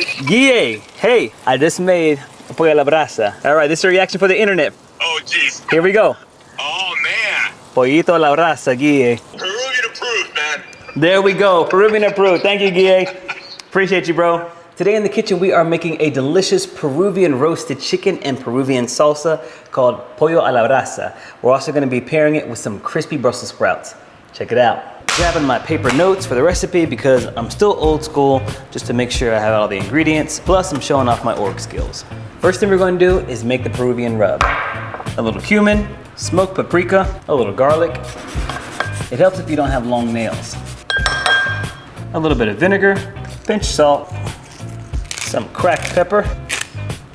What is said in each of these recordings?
Guille, hey, I just made a pollo a la brasa. All right, this is a reaction for the internet. Oh, jeez. Here we go. Oh, man. Pollito a la brasa, Guille. Peruvian approved, man. There we go, Peruvian approved. Thank you, Guille. Appreciate you, bro. Today in the kitchen, we are making a delicious Peruvian roasted chicken and Peruvian salsa called pollo a la brasa. We're also gonna be pairing it with some crispy Brussels sprouts. Check it out. Grabbing my paper notes for the recipe because I'm still old school, just to make sure I have all the ingredients. Plus, I'm showing off my org skills. First thing we're gonna do is make the Peruvian rub. A little cumin, smoked paprika, a little garlic. It helps if you don't have long nails. A little bit of vinegar, pinch salt, some cracked pepper,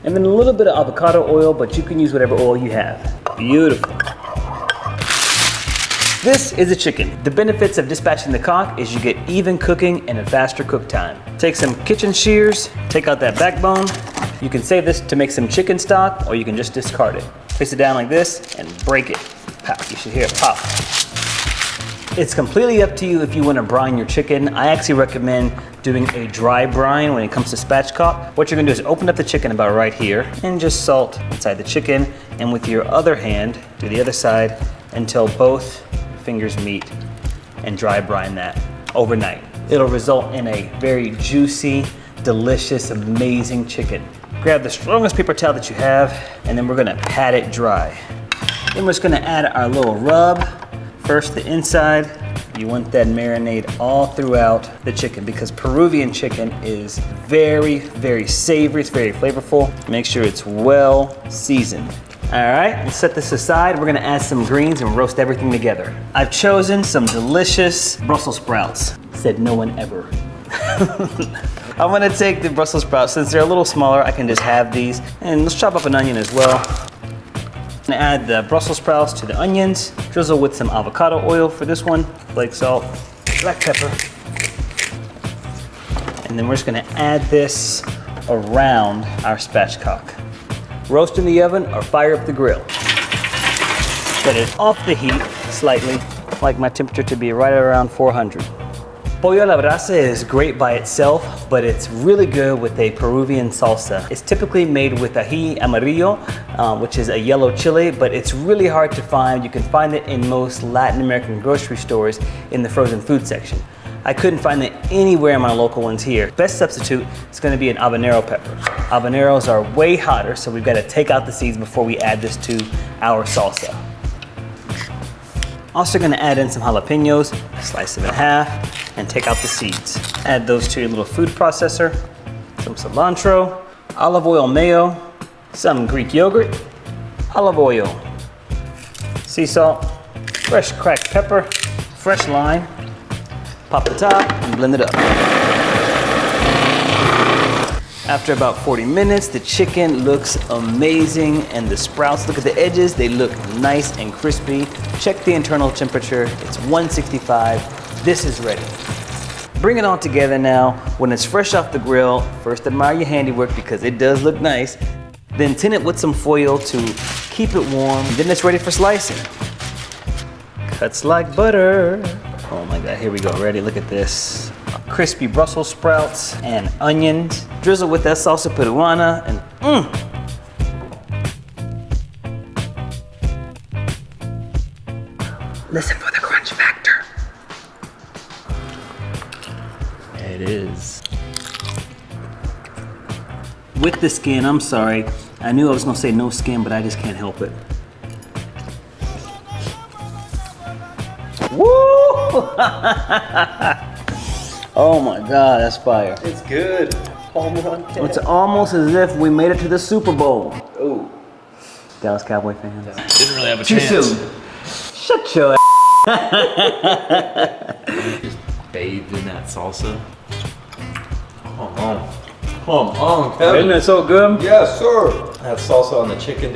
and then a little bit of avocado oil, but you can use whatever oil you have. Beautiful. This is a chicken. The benefits of dispatching the cock is you get even cooking and a faster cook time. Take some kitchen shears, take out that backbone. You can save this to make some chicken stock, or you can just discard it. Place it down like this and break it. Pop, you should hear it pop. It's completely up to you if you want to brine your chicken. I actually recommend doing a dry brine when it comes to spatchcock. What you're gonna do is open up the chicken about right here and just salt inside the chicken, and with your other hand, do the other side until both fingers meet, and dry brine that overnight. It'll result in a very juicy, delicious, amazing chicken. Grab the strongest paper towel that you have, and then we're gonna pat it dry. Then we're just gonna add our little rub. First the inside. You want that marinade all throughout the chicken because Peruvian chicken is very, very savory. It's very flavorful. Make sure it's well seasoned. All right, we'll set this aside. We're gonna add some greens and roast everything together. I've chosen some delicious Brussels sprouts. Said no one ever. I'm gonna take the Brussels sprouts. Since they're a little smaller, I can just have these. And let's chop up an onion as well. I'm gonna add the Brussels sprouts to the onions. Drizzle with some avocado oil for this one. Flake salt, black pepper. And then we're just gonna add this around our spatchcock. Roast in the oven or fire up the grill. Set it off the heat slightly. I like my temperature to be right around 400. Pollo a la brasa is great by itself, but it's really good with a Peruvian salsa. It's typically made with ají amarillo, which is a yellow chili, but it's really hard to find. You can find it in most Latin American grocery stores in the frozen food section. I couldn't find it anywhere in my local ones here. Best substitute is gonna be an habanero pepper. Habaneros are way hotter, so we've gotta take out the seeds before we add this to our salsa. Also gonna add in some jalapenos, slice them in half, and take out the seeds. Add those to your little food processor, some cilantro, olive oil mayo, some Greek yogurt, olive oil, sea salt, fresh cracked pepper, fresh lime. Pop the top and blend it up. After about 40 minutes, the chicken looks amazing and the sprouts, look at the edges, they look nice and crispy. Check the internal temperature, it's 165. This is ready. Bring it all together now. When it's fresh off the grill, first admire your handiwork because it does look nice. Then tin it with some foil to keep it warm. Then it's ready for slicing. Cuts like butter. Oh my God, here we go, ready, look at this. Crispy Brussels sprouts and onions. Drizzle with that salsa peruana and Listen for the crunch factor. It is. With the skin, I'm sorry. I knew I was gonna say no skin, but I just can't help it. Woo! Oh my God, that's fire. It's good. Home run catch. It's almost as if we made it to the Super Bowl. Ooh. Dallas Cowboy fans. Didn't really have a Too chance. soon. Shut your Just bathed in that salsa. Come on. Come on, Kevin. Isn't it so good? Yes, sir. That salsa on the chicken.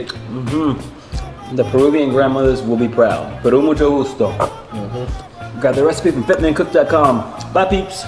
The Peruvian grandmothers will be proud. Pero mucho gusto. Got the recipe from FitMenCook.com. Bye, peeps.